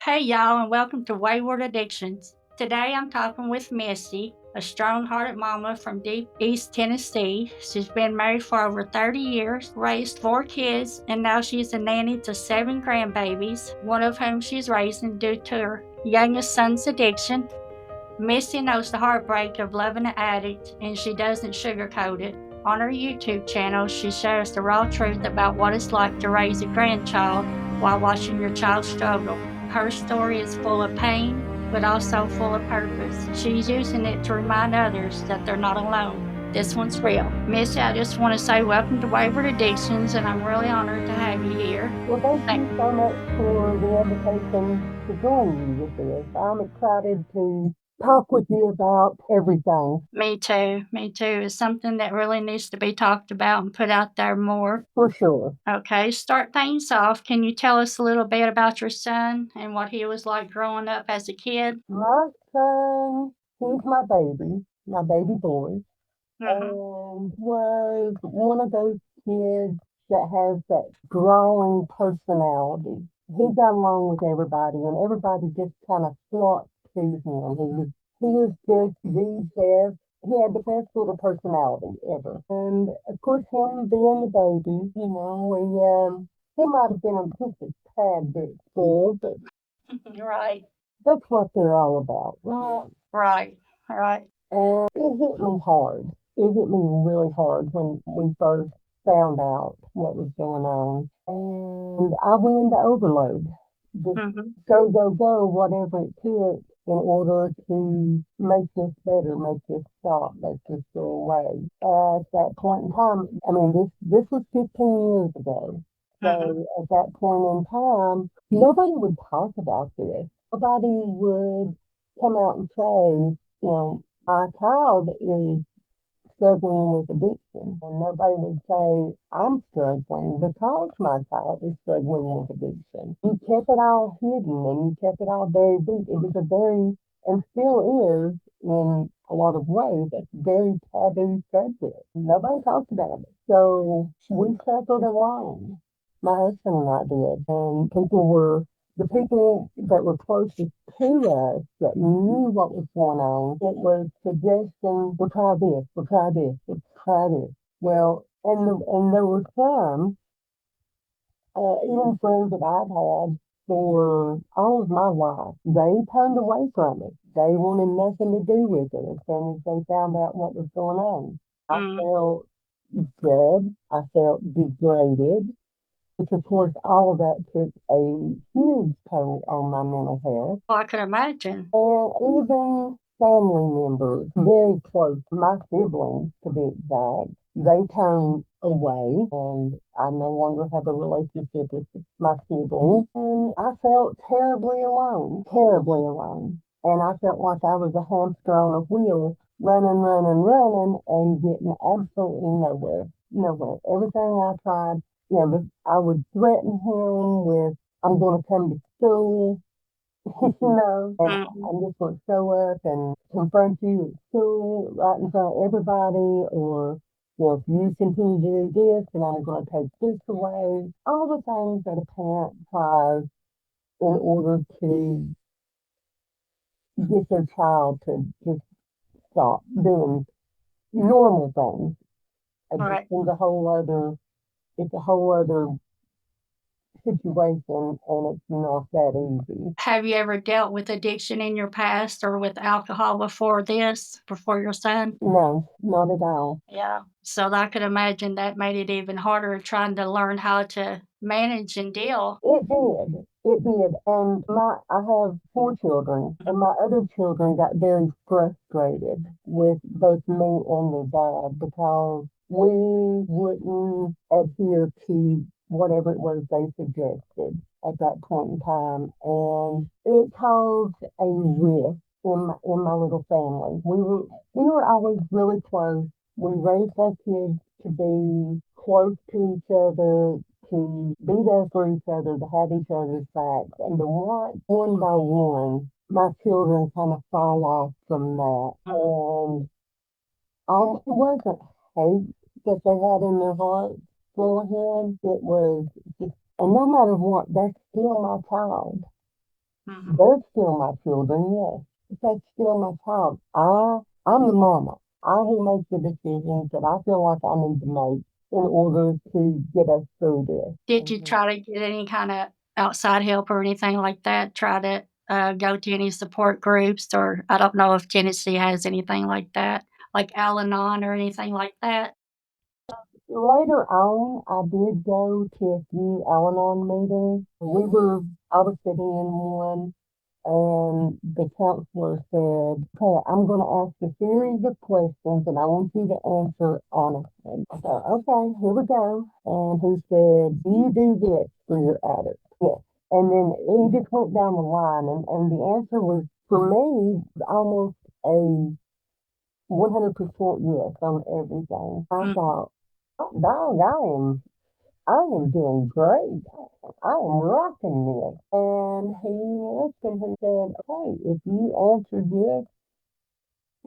Hey y'all, and welcome to Wayward Addictions. Today I'm talking with Missy, a strong hearted mama from deep East Tennessee. She's been married for over 30 years, raised 4 kids, and now she's a nanny to 7 grandbabies, one of whom she's raising due to her youngest son's addiction. Missy knows the heartbreak of loving an addict, and she doesn't sugarcoat it. On her YouTube channel, she shares the raw truth about what it's like to raise a grandchild while watching your child struggle. Her story is full of pain, but also full of purpose. She's using it to remind others that they're not alone. This one's real. Missy, I just want to say welcome to Wayward Addictions, and I'm really honored to have you here. Well, thank you so much for the invitation to join you with this. I'm excited to talk with you about everything. Me too. Me too. It's something that really needs to be talked about and put out there more. For sure. Okay, start things off. Can you tell us a little bit about your son and what he was like growing up as a kid? My son, he's my baby boy, and was one of those kids that has that drawing personality. He got along with everybody, and everybody just kind of flocked to him. He was just the best. He had the best little personality ever. And of course, him being the baby, he might have been just a tad bit spoiled, but Right, that's what they're all about, right? right, right. And it hit me hard. It hit me really hard when we first found out what was going on. And I went into overload. Just Hmm. go, go, go, whatever it took in order to make this better, make this stop, make this go away. At that point in time, I mean, this was 15 years ago. So at that point in time, nobody would talk about this. Nobody would come out and say, my child is struggling with addiction. And nobody would say, I'm struggling because my child is struggling with addiction. You kept it all hidden and you kept it all very deep. It was a very, and still is in a lot of ways, a very taboo subject. Nobody talks about it. So we suffered alone. My husband and I did. And the people that were closest to us that knew what was going on, it was suggesting, we'll try this, we'll try this, we'll try this. Well, and there were some, even friends that I've had for all of my life, they turned away from it. They wanted nothing to do with it as soon as they found out what was going on. I Mm. felt dead. I felt degraded, which of course all of that took a huge toll on my mental health. Well, I could imagine. And even family members, very close, my siblings to be exact, they turned away and I no longer have a relationship with my siblings. And I felt terribly alone, terribly alone. And I felt like I was a hamster on a wheel, running, running, running, and getting absolutely nowhere. Nowhere. Everything I tried, I would threaten him with, I'm going to come to school, and Mm. I'm just going to show up and confront you at school right in front of everybody, or if you continue to do this, then I'm going to take this away. All the things that a parent tries in order to get their child to just stop doing normal things. And this Right. is it's a whole other situation, and it's not that easy. Have you ever dealt with addiction in your past or with alcohol before this, before your son? No, not at all. Yeah. So I could imagine that made it even harder trying to learn how to manage and deal. It did. It did. And I have 4 children, and my other children got very frustrated with both me and their dad because we wouldn't adhere to whatever it was they suggested at that point in time. And it caused a rift in my little family. We were always really close. We raised our kids to be close to each other, to be there for each other, to have each other's backs, and to watch one by one my children kind of fall off from that. And it wasn't hate that they had in their hearts for him. It was just, and no matter what, that's still my child. Mhm. They're still my children, yes. That's still my child. I'm the mama. I will make the decisions that I feel like I need to make in order to get us through this. Did you try to get any kinda outside help or anything like that? Try to, go to any support groups, or I don't know if Tennessee has anything like that, like Al-Anon or anything like that? Later on, I did go to a few Al-Anon meetings. I was sitting in one, and the counselor said, "Okay, I'm going to ask a series of questions, and I want you to answer honestly." I thought, "Okay, here we go." And he said, "Do you do this for your addict?" Yes. And then he just went down the line, and the answer was, for me, almost a 100% yes on everything. I Mhm. thought, "Oh, dog, I am doing great. I am rocking this." And he looked and he said, "Okay, if you answered yes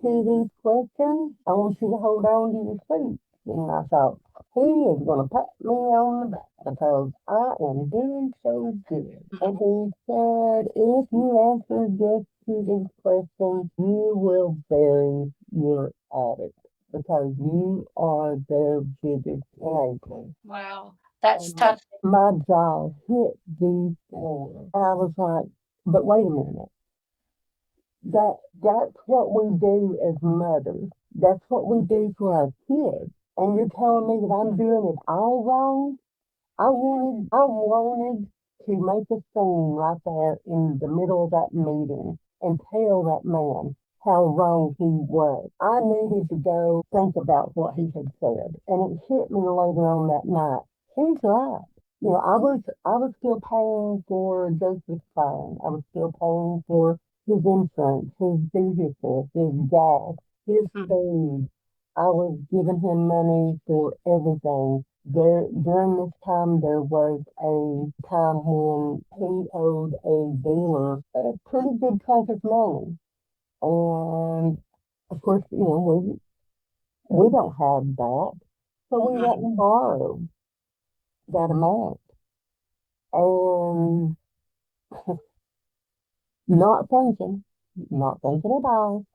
to these questions, I want you to hold on to your seat." And I thought, he is going to pat me on the back because I am doing so good. And he said, "If you answer yes to these questions, you will bury your audit because you are their biggest enabler." Wow, that's And tough. my jaw hit the floor. And I was like, but wait a minute. That's what we do as mothers. That's what we do for our kids. And you're telling me that I'm doing it all wrong? I wanted to make a scene right there in the middle of that meeting and tell that man how wrong he was. I needed to go think about what he had said, and it hit me later on that night. He's right. I was still paying for Joseph's phone. I was still paying for his insurance, his vehicle, his gas, his Mhm. food. I was giving him money for everything. During this time, there was a time when he owed a dealer a pretty good chunk of money. And of course, we don't have that. So we went Mhm. and borrowed that amount. And not thinking, not thinking at all,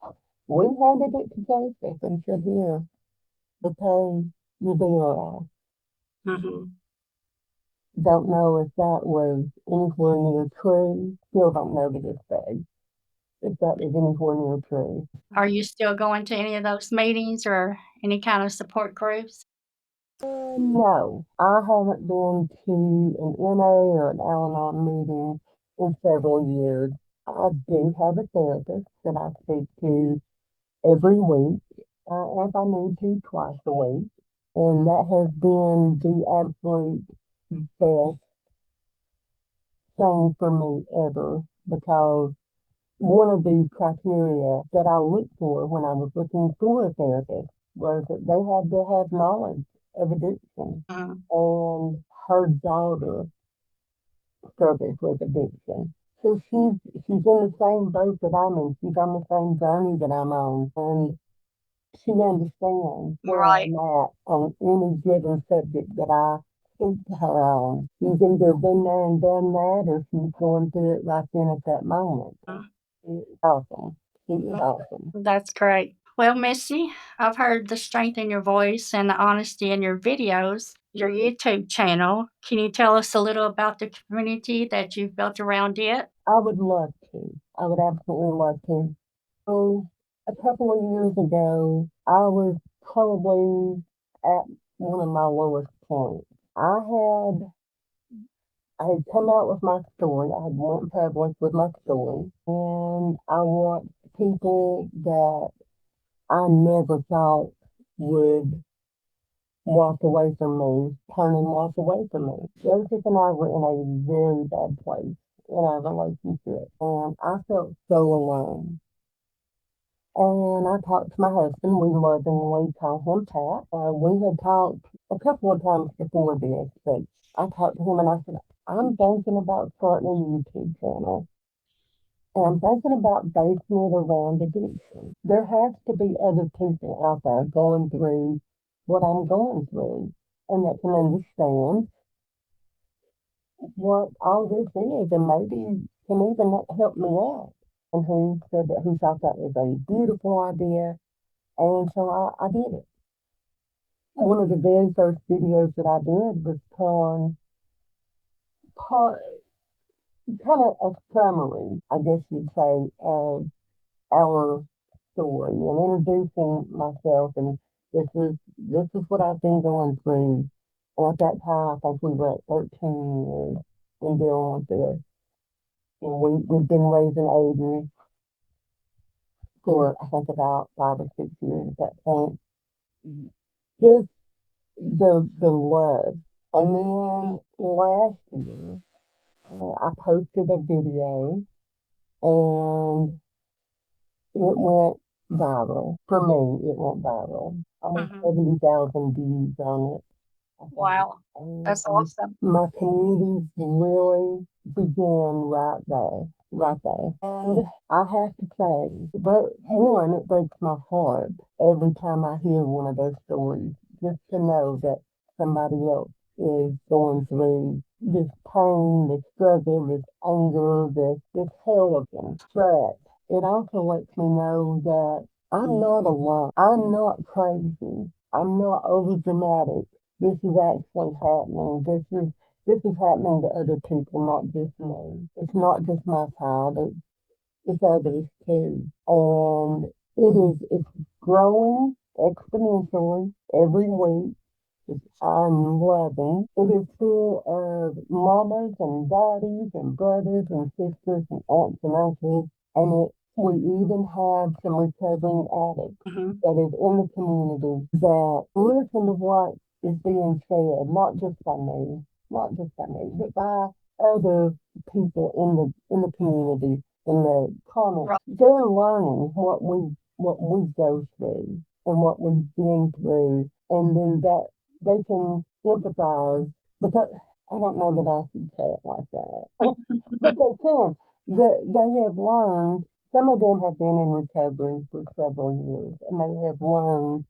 we handed it to Joseph and said, "Here, because you'll be all right." Mhm. Don't know if that was anywhere near true. Still don't know to this day if that is anywhere near true. Are you still going to any of those meetings or any kind of support groups? No, I haven't been to an NA or an Al-Anon meeting in several years. I do have a therapist that I speak to every week, if I need to, twice a week. And that has been the absolute best thing for me ever because one of the criteria that I looked for when I was looking for a therapist was that they had to have knowledge of addiction. Mhm. And her daughter struggles with addiction. So she's in the same boat that I'm in. She's on the same journey that I'm on. And she understands where Right. I'm at on any given subject that I speak to her on. She's either been there and done that or she's going through it right then at that moment. Mm. It's awesome. She is awesome. That's great. Well, Missy, I've heard the strength in your voice and the honesty in your videos, your YouTube channel. Can you tell us a little about the community that you've built around it? I would love to. I would absolutely love to. So, a couple of years ago, I was probably at one of my lowest points. I had come out with my story. I had went public with my story, and I want people that I never thought would walk away from me, turn and walk away from me. Joseph and I were in a very bad place in our relationship, and I felt so alone. And I talked to my husband. We lovingly call him Pat. We had talked a couple of times before this, but I talked to him and I said, "I'm thinking about starting a YouTube channel. And I'm thinking about basing it around addiction. There has to be other people out there going through what I'm going through and that can understand what all this is. And maybe can even help me out. And he said that he thought that was a beautiful idea, and so I did it. One of the very first videos that I did was part, kind of a summary, I guess you'd say, of our story and introducing myself. And this is what I've been going through. And at that time, I think we were at 13 years in dealing with this. And we've been raising Aiden for, I think, about 5 or 6 years at that point. Just the love. And then last year, I posted a video and it went viral. For me, it went viral. Almost Mhm. 70,000 views on it. I think. Wow. That's And awesome. my community really began right there, right there. And I have to say, but one, it breaks my heart every time I hear one of those stories, just to know that somebody else is going through this pain, this struggle, this anger, this hell again. But it also lets me know that I'm not alone. I'm not crazy. I'm not over dramatic. This is actually happening. This is happening to other people, not just me. It's not just my child. It's others too. And it's growing exponentially every week. I'm loving. It is full of mamas and daddies and brothers and sisters and aunts and uncles. And we even have some recovering addicts Mhm. that is in the community that listen to what is being said, not just by me, not just by me, but by other people in the community, in the comments. Right. They're learning what we go through and what we've been through, and then that they can empathize because I don't know that I should say it like that, but they can. They have learned. Some of them have been in recovery for several years, and they have learned.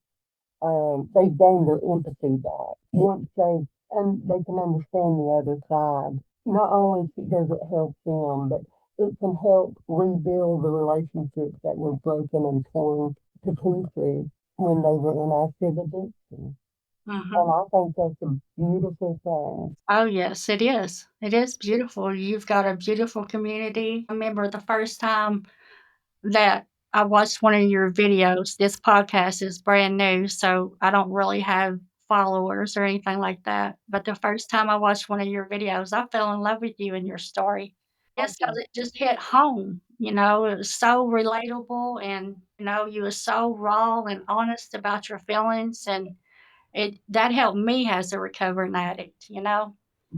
They've gained their empathy back once they can understand the other side. Not only does it help them, but it can help rebuild the relationships that were broken and torn to pieces when they were in active addiction. And Mhm. I think that's a beautiful thing. Oh, yes, it is. It is beautiful. You've got a beautiful community. I remember the first time that I watched one of your videos. This podcast is brand new, so I don't really have followers or anything like that. But the first time I watched one of your videos, I fell in love with you and your story. Just 'cause it just hit home, it was so relatable and, you were so raw and honest about your feelings, and it that helped me as a recovering addict, That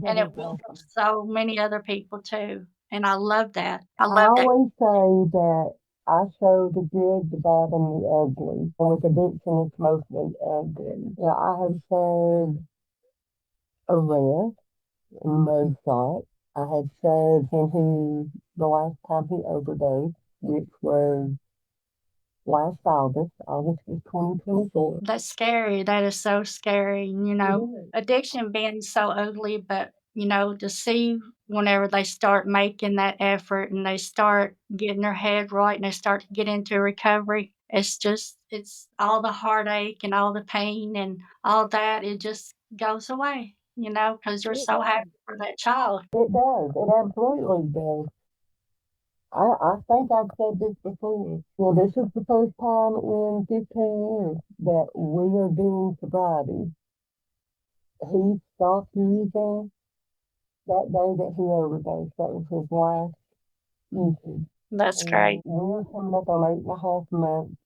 and it is will help awesome. so many other people too, and I love that. I I love that. always say that I show the good, the bad, and the ugly. And with addiction, it's mostly ugly. Yeah, I have shared arrest and mudshot. I had shared the last time he overdosed, which was last August of 2024. That's scary, that is so scary, It is. addiction being so ugly, but, to see whenever they start making that effort and they start getting their head right and they start to get into recovery, it's all the heartache and all the pain and all that, it just goes away, because 'cause you're It so does. happy for that child. It does. It absolutely does. I think I've said this before. Well, this is the first time in 15 years that we are doing sobriety. He stopped using that day that he overdosed. That was his last usage. That's And great. we're coming up on 8.5 months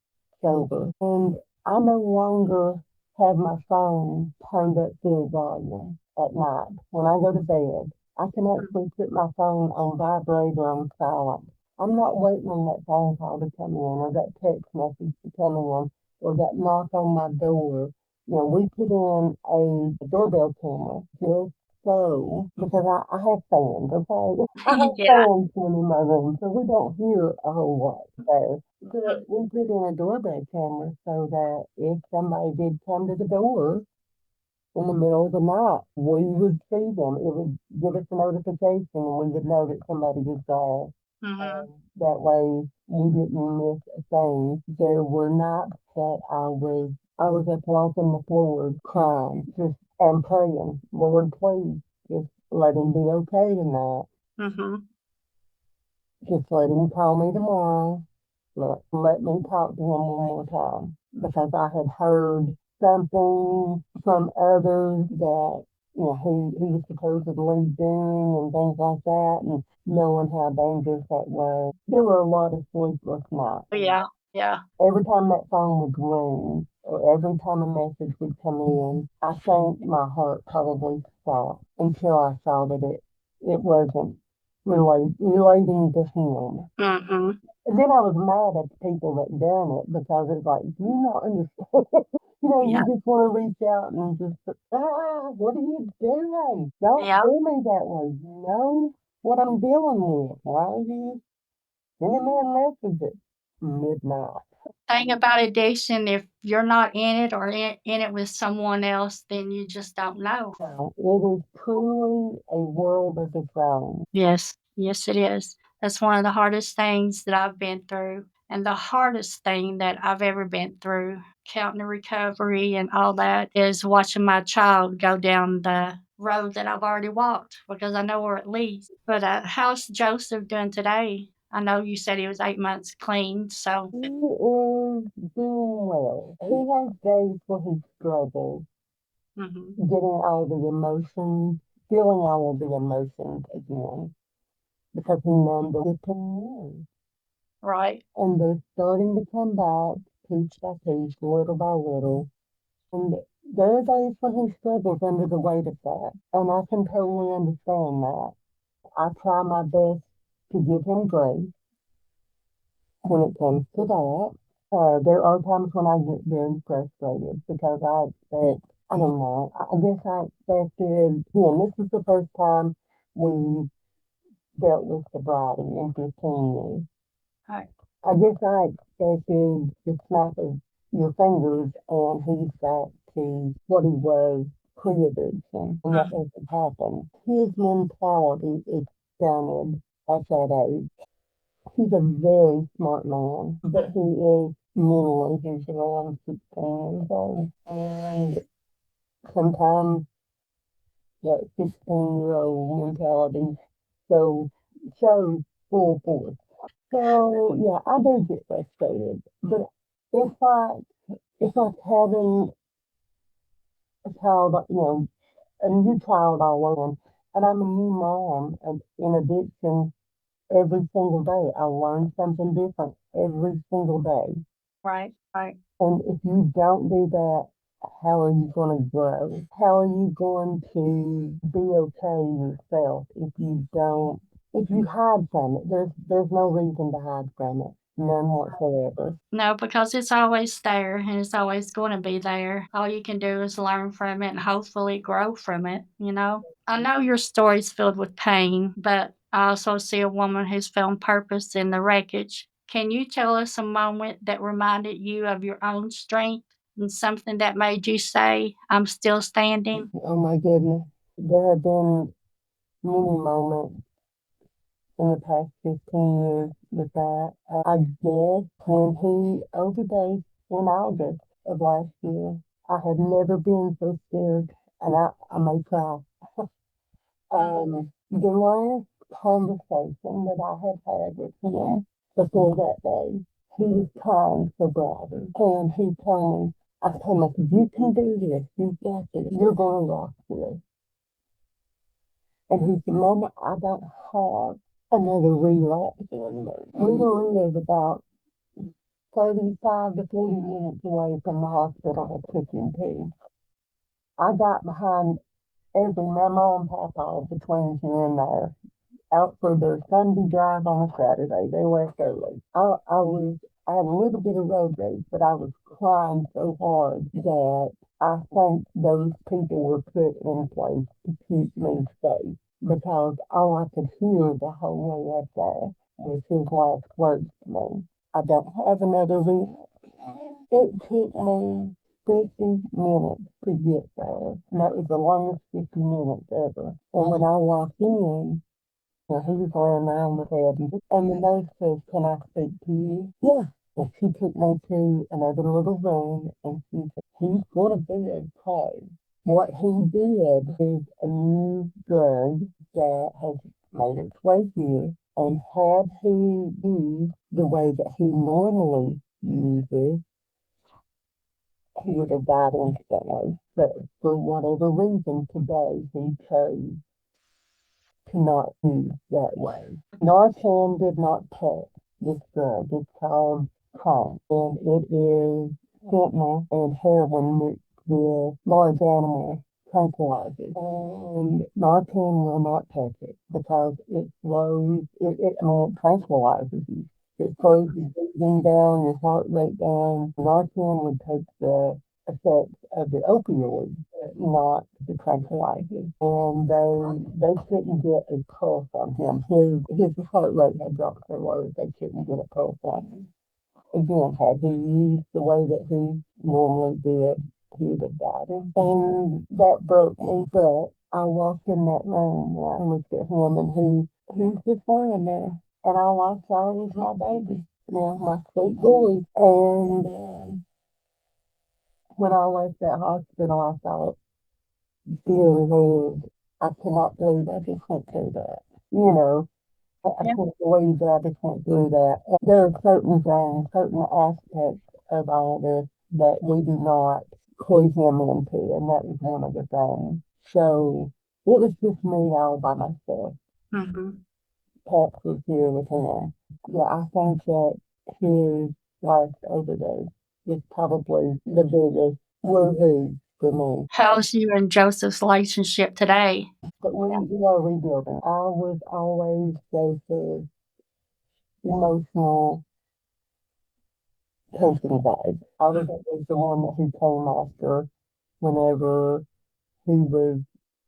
sober. And I no longer have my phone turned up full volume at night. When I go to bed, I can actually put my phone on vibrate or on silent. I'm not waiting on that phone call to come in or that text message to come in or that knock on my door. We put in a doorbell camera just so, because I have fans, okay? I have Yeah. fans in my room, so we don't hear a whole lot there. But we put in a doorbell camera so that if somebody did come to the door, in the middle of the night. We would see them. It would give us a notification and we would know that somebody was there. Mm-hmm. That way we didn't miss a thing. There were nights that I was up walking the floor crying, just and praying, Lord, please, just let him be okay tonight. Mm-hmm. Just let him call me tomorrow. Let me talk to him one more time. Because I had heard something from others that, he was supposedly doing and things like that, and knowing how dangerous that was. There were a lot of sleepless nights. Yeah. Yeah. Every time that phone would ring, or every time a message would come in, I think my heart probably stopped until I saw that it wasn't relating to him. Mm-hmm. And then I was mad at the people that done it because it's like, do you not understand? You Yeah. just want to reach out and just, what are you doing? Don't Yeah. do me that way. You know what I'm dealing with. Why are you sending me a message at midnight? Thing about addiction, if you're not in it or in it with someone else, then you just don't know. So it is truly a world of its own. Yes. Yes, it is. That's one of the hardest things that I've been through. And the hardest thing that I've ever been through, counting the recovery and all that, is watching my child go down the road that I've already walked because I know where it leads. But how's Joseph doing today? I know you said he was 8 months clean. So, He is doing well. He has days where he struggles mhm, getting all the emotions, feeling all of the emotions again because he numbed it 15 years. right. And they're starting to come back piece by piece, little by little. And there are days when he struggles under the weight of that. And I can totally understand that. I try my best to give him grace when it comes to that. There are times when I get very frustrated because I don't know, I guess I expected, this is the first time we dealt with sobriety in 15 years. Right. I guess I expected the snap of your fingers and he's back to what he was pre-addiction, and that Mm, doesn't happen. His mentality is stunted at that age. He's a very smart man, but he is mentally, he's around 16 years old. And sometimes that 16-year-old mentality so shows full force. So yeah, I do get frustrated, but it's like having a child, a new child all over, and I'm a new mom and in addiction every single day. I learn something different every single day. right. Right. And if you don't do that, how are you going to grow? How are you going to be okay yourself if you hide from it? There's no reason to hide from it. None whatsoever. No, because it's always there and it's always going to be there. All you can do is learn from it and hopefully grow from it, you know? I know your story's filled with pain, but I also see a woman who's found purpose in the wreckage. Can you tell us a moment that reminded you of your own strength and something that made you say, I'm still standing? Oh my goodness. There have been many moments in the past 15 years with that. I guess when he overdosed in August of last year, I had never been so scared, and I may cry. The last conversation that I had had with him before that day, he was crying so badly, and he told me, I told him, you can do this, you got this, you're going to rock this. And he said, Mama, I don't have another relapse anymore. We live about 35 to 40 minutes away from the hospital I took him to. I got behind every mama and papa between here and there, out for their Sunday drive on a Saturday. They left early. I had a little bit of road rage, but I was crying so hard that I think those people were put in place to keep me safe because all I could hear the whole way up there was his last words to me. I don't have another reason. It took me. 50 minutes to get there. And that was the longest 50 minutes ever. And when I walked in, he was laying around with Eddie. And the nurse says, "Can I speak to you?" Yeah. And she took me to another little room and she said, "He's going to be okay." What he did is a new drug that has made its way here. And had he used the way that he normally uses, he would have died instantly. But for whatever reason today, he chose to not use that way. Narcan did not take this drug. It's called crack, and it is fentanyl and heroin mixed with large animal tranquilizers. And Narcan will not take it because it slows, it tranquilizes you. It slows your breathing down, your heart rate down. Narcan would take the effects of the opioid, but not the tranquilizer. And they couldn't get a pulse on him. His heart rate had dropped so low they couldn't get a pulse on him. Again, had he used the way that he normally did, he would have died. And that broke me, but I walked in that room and I looked at him and he's just laying there. And all I saw was my baby, my sweet boy. And when I left that hospital, I thought, dear Lord, I cannot believe I just went through that. I Yeah. can't believe that I just went through that. There are certain things, certain aspects of all this that we do not clue him into, and that was one of the things. So it was just me all by myself. Mm-hmm. Pat was here with him. Yeah, I think that his last overdose is probably the biggest woohoo for me. How's you and Joseph's relationship today? But we are rebuilding. I was always Joseph's emotional coaching guide. I was always the one that he came after whenever he was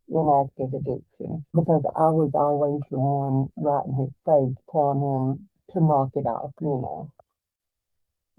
in active addiction because I was always the one right in his face telling him to knock it off.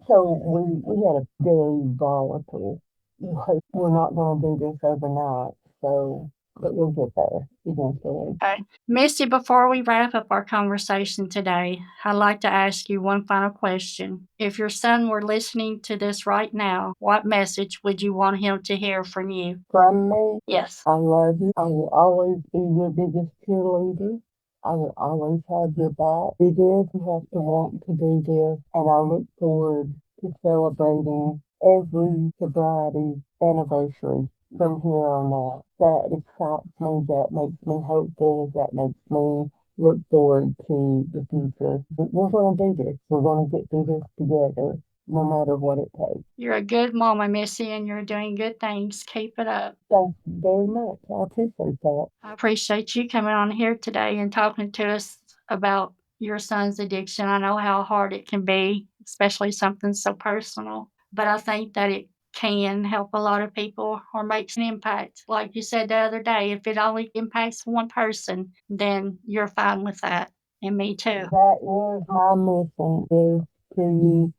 So we had a very volatile relationship. We're not going to do this overnight, so but we'll get there eventually. Okay. Missy, before we wrap up our conversation today, I'd like to ask you one final question. If your son were listening to this right now, what message would you want him to hear from you? From me, Yes. I love you. I will always be your biggest cheerleader. I will always have your back. Do this, you have to want to do this, and I look forward to celebrating every sobriety anniversary from here on out. That excites me, that makes me hopeful, that makes me look forward to the future. We're going to do this. We're going to get through this together, no matter what it takes. You're a good mama, Missy, and you're doing good things. Keep it up. Thank you very much. I appreciate that. I appreciate you coming on here today and talking to us about your son's addiction. I know how hard it can be, especially something so personal, but I think that it can help a lot of people or makes an impact. Like you said the other day, if it only impacts one person, then you're fine with that. And me too. That is my mission is to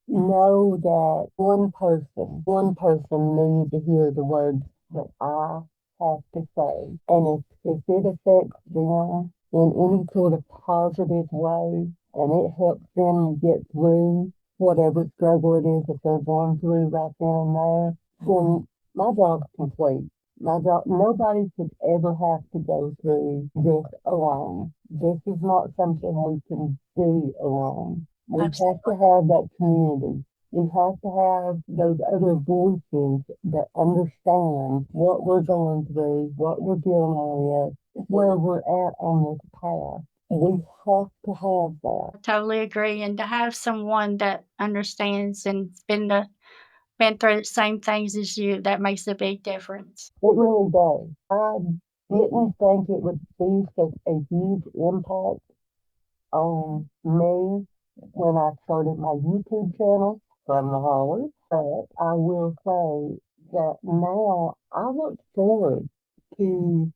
know that one person needs to hear the words that I have to say. And if it affects them in any sort of positive way and it helps them get through whatever struggle it is that they're going through right then and there, then my job's complete. My job, nobody should ever have to go through this alone. This is not something we can do alone. We have to have that community. We have to have those other voices that understand what we're going through, what we're dealing with, where we're at on this path. We have to have that. I Totally agree. And to have someone that understands and been through the same things as you, that makes a big difference. It really does. I didn't think it would be such a huge impact on me when I started my YouTube channel from the Hollers, but I will say that now I look forward to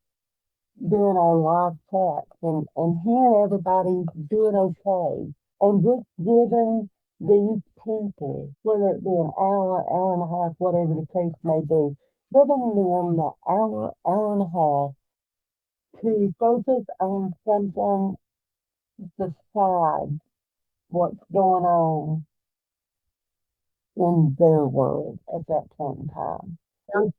doing our live chats and hearing everybody doing okay and just giving these people, whether it be an hour, hour and a half, whatever the case may be, giving them the hour, hour and a half to focus on something besides what's going on in their world at that point in time. It's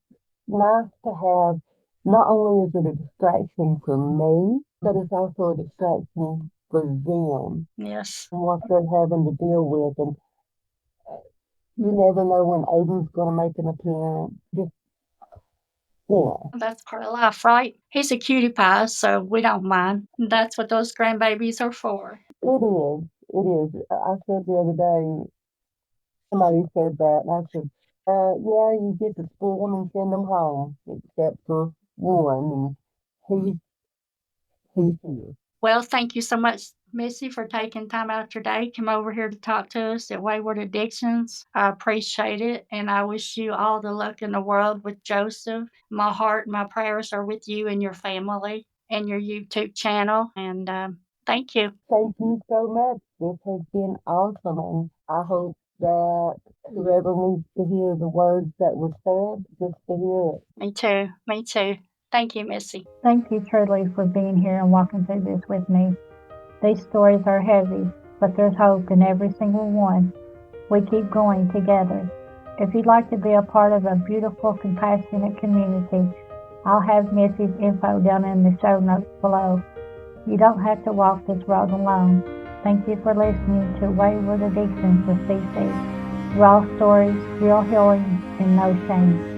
nice to have, not only is it a distraction for me, but it's also a distraction for them Yes. and what they're having to deal with. And you never know when Aiden's going to make an appearance. Just, yeah, That's part of life, right? He's a cutie pie, so we don't mind. That's what those grandbabies are for. it is. It is. I said the other day, somebody said that, and I said, yeah, you get to spoil them and send them home, except for one, and he's here. Well, thank you so much, Missy, for taking time out your day. Come over here to talk to us at Wayward Addictions. I appreciate it, and I wish you all the luck in the world with Joseph. My heart, my prayers are with you and your family and your YouTube channel. And thank you. Thank you so much. This has been awesome, and I hope that whoever needs to hear the words that were said, just to hear it. Me too. Me too. Thank you, Missy. Thank you, truly, for being here and walking through this with me. These stories are heavy, but there's hope in every single one. We keep going together. If you'd like to be a part of a beautiful, compassionate community, I'll have Missy's info down in the show notes below. You don't have to walk this road alone. Thank you for listening to Wayward Addictions with CC. Raw stories, real healing, and no shame.